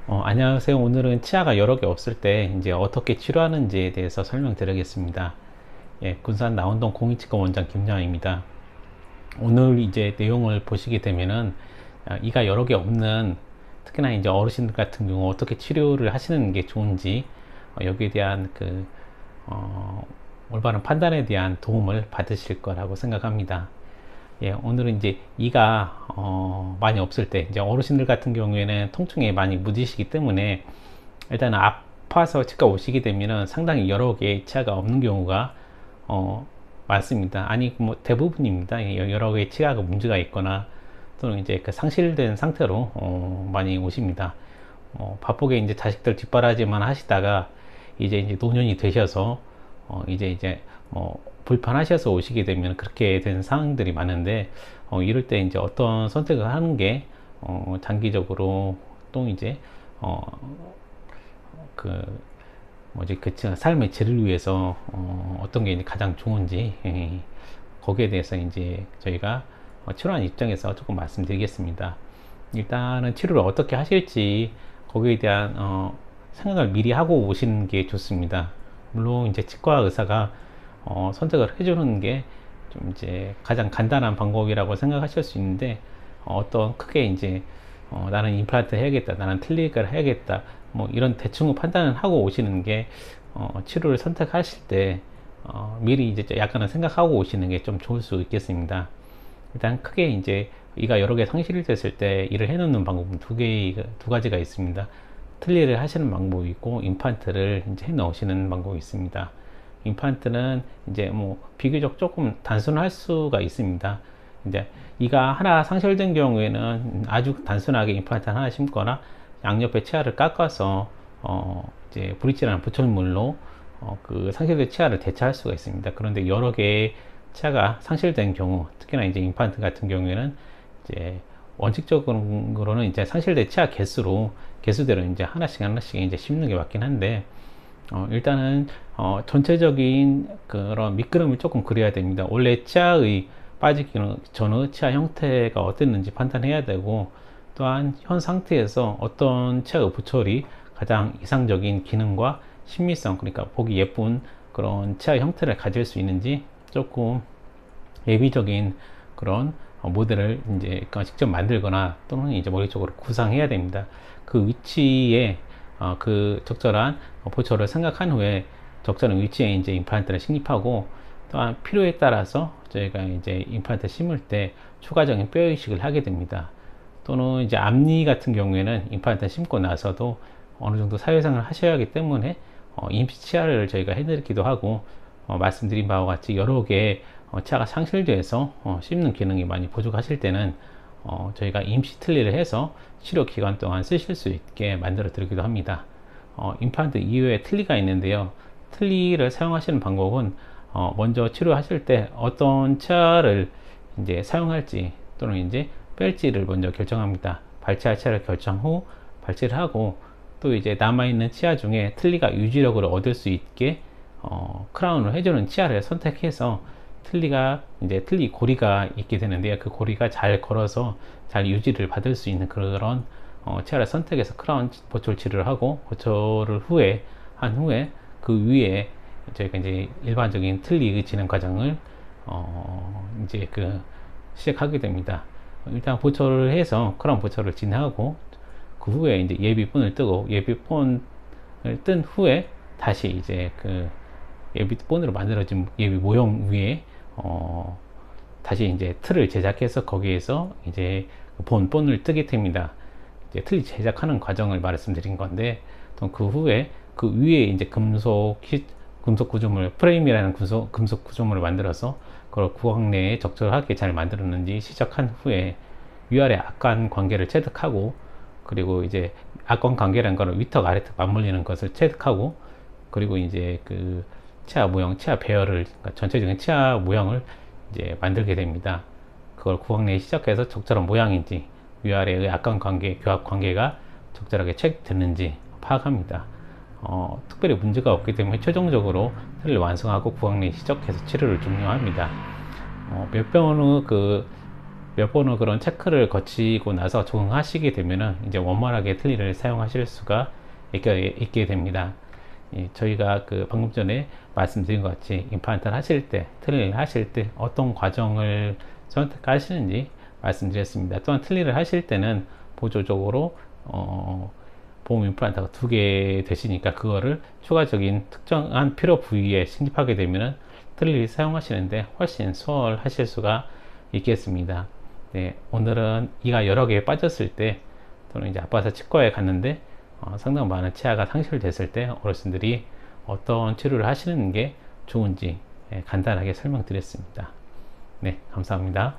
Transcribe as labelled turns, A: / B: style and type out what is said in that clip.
A: 안녕하세요. 오늘은 치아가 여러 개 없을 때 이제 어떻게 치료하는지에 대해서 설명드리겠습니다. 예, 군산 나운동 공익치과 원장 김양입니다. 오늘 이제 내용을 보시게 되면은 이가 여러 개 없는 특히나 이제 어르신들 같은 경우 어떻게 치료를 하시는 게 좋은지 여기에 대한 올바른 판단에 대한 도움을 받으실 거라고 생각합니다. 예, 오늘은 이제 이가 많이 없을 때 이제 어르신들 같은 경우에는 통증에 많이 무디시기 때문에 일단은 아파서 치과 오시게 되면은 상당히 여러 개의 치아가 없는 경우가 많습니다. 아니 뭐 대부분입니다. 여러 개의 치아가 문제가 있거나 또는 이제 그 상실된 상태로 많이 오십니다. 바쁘게 이제 자식들 뒷바라지만 하시다가 이제 노년이 되셔서 이제 불편하셔서 오시게 되면 그렇게 된 상황들이 많은데 이럴 때 이제 어떤 선택을 하는 게 장기적으로 또 이제 그 뭐지 그 삶의 질을 위해서 어떤 게 가장 좋은지 거기에 대해서 이제 저희가 치료하는 입장에서 조금 말씀드리겠습니다. 일단은 치료를 어떻게 하실지 거기에 대한 생각을 미리 하고 오시는 게 좋습니다. 물론 이제 치과 의사가 선택을 해주는 게 좀 이제 가장 간단한 방법이라고 생각하실 수 있는데 어떤 크게 이제 나는 임플란트 해야겠다, 나는 틀니를 해야겠다, 뭐 이런 대충 판단을 하고 오시는 게 치료를 선택하실 때 미리 이제 약간은 생각하고 오시는 게 좀 좋을 수 있겠습니다. 일단 크게 이제 이가 여러 개 상실이 됐을 때 일을 해놓는 방법은 두 가지가 있습니다. 틀니를 하시는 방법이 있고 임플란트를 이제 해 넣으시는 방법이 있습니다. 임플란트는 이제 뭐 비교적 조금 단순할 수가 있습니다. 이제 이가 하나 상실된 경우에는 아주 단순하게 임플란트 하나 심거나 양옆에 치아를 깎아서 이제 브릿지라는 붙임물로 그 상실된 치아를 대체할 수가 있습니다. 그런데 여러 개의 치아가 상실된 경우, 특히나 이제 임플란트 같은 경우에는 이제 원칙적으로는 이제 상실된 치아 개수대로 이제 하나씩 이제 심는 게 맞긴 한데 일단은 전체적인 그런 밑그림을 조금 그려야 됩니다. 원래 치아의 빠지기 전의 치아 형태가 어땠는지 판단해야 되고 또한 현 상태에서 어떤 치아의 부철이 가장 이상적인 기능과 신미성, 그러니까 보기 예쁜 그런 치아 형태를 가질 수 있는지 조금 예비적인 그런 모델을 이제 직접 만들거나 또는 이제 머릿속으로 구상해야 됩니다. 그 위치에 그 적절한 보초를 생각한 후에 적절한 위치에 이제 임플란트를 식립하고 또한 필요에 따라서 저희가 이제 임플란트 심을 때 추가적인 뼈 이식을 하게 됩니다. 또는 이제 앞니 같은 경우에는 임플란트 심고 나서도 어느 정도 사회생활을 하셔야 하기 때문에 임시 치아를 저희가 해드리기도 하고 말씀드린 바와 같이 여러 개의 치아가 상실돼서 씹는 기능이 많이 부족하실 때는 저희가 임시 틀니를 해서 치료 기간 동안 쓰실 수 있게 만들어 드리기도 합니다. 임플란트 이외에 틀니가 있는데요. 틀니를 사용하시는 방법은 먼저 치료하실 때 어떤 치아를 이제 사용할지 또는 이제 뺄지를 먼저 결정합니다. 발치할 치아를 결정 후 발치를 하고 또 이제 남아있는 치아 중에 틀니가 유지력을 얻을 수 있게 크라운을 해주는 치아를 선택해서 틀니가 이제 틀니 고리가 있게 되는데요. 그 고리가 잘 걸어서 잘 유지를 받을 수 있는 그런 치아를 선택해서 크라운 보철 치료를 하고 보철을 한 후에 그 위에 저희가 이제 일반적인 틀니의 진행 과정을 이제 시작하게 됩니다. 일단 보철을 해서 크라운 보철을 진행하고 그 후에 이제 예비본을 뜨고 예비본을 뜬 후에 다시 이제 예비본으로 만들어진 예비 모형 위에 다시 이제 틀을 제작해서 거기에서 이제 본을 뜨게 됩니다. 이제 틀 제작하는 과정을 말씀드린 건데, 또 그 후에 그 위에 이제 금속 구조물, 프레임이라는 금속 구조물을 만들어서 그걸 구강 내에 적절하게 잘 만들었는지 시작한 후에 위아래 악관 관계를 체득하고, 그리고 이제 악관 관계라는 거는 위턱 아래턱 맞물리는 것을 체득하고, 그리고 이제 치아 모형, 치아 배열을, 그러니까 전체적인 치아 모형을 이제 만들게 됩니다. 그걸 구강 내에 시작해서 적절한 모양인지 위아래의 악관 관계, 교합 관계가 적절하게 체크됐는지 파악합니다. 특별히 문제가 없기 때문에 최종적으로 틀을 완성하고 구강 내에 시작해서 치료를 종료합니다. 몇 번의 몇 번의 그런 체크를 거치고 나서 적응하시게 되면은 이제 원만하게 틀니를 사용하실 수가 있게 됩니다. 저희가 그 방금 전에 말씀드린 것 같이 임플란트를 하실 때, 틀니를 하실 때 어떤 과정을 선택하시는지 말씀드렸습니다. 또한 틀니를 하실 때는 보조적으로 보험 임플란트가 2개 되시니까 그거를 추가적인 특정한 필요 부위에 진입하게 되면은 틀니를 사용하시는데 훨씬 수월하실 수가 있겠습니다. 네, 오늘은 이가 여러 개 빠졌을 때 또는 이제 아파서 치과에 갔는데 상당 많은 치아가 상실됐을 때 어르신들이 어떤 치료를 하시는 게 좋은지 간단하게 설명드렸습니다. 네, 감사합니다.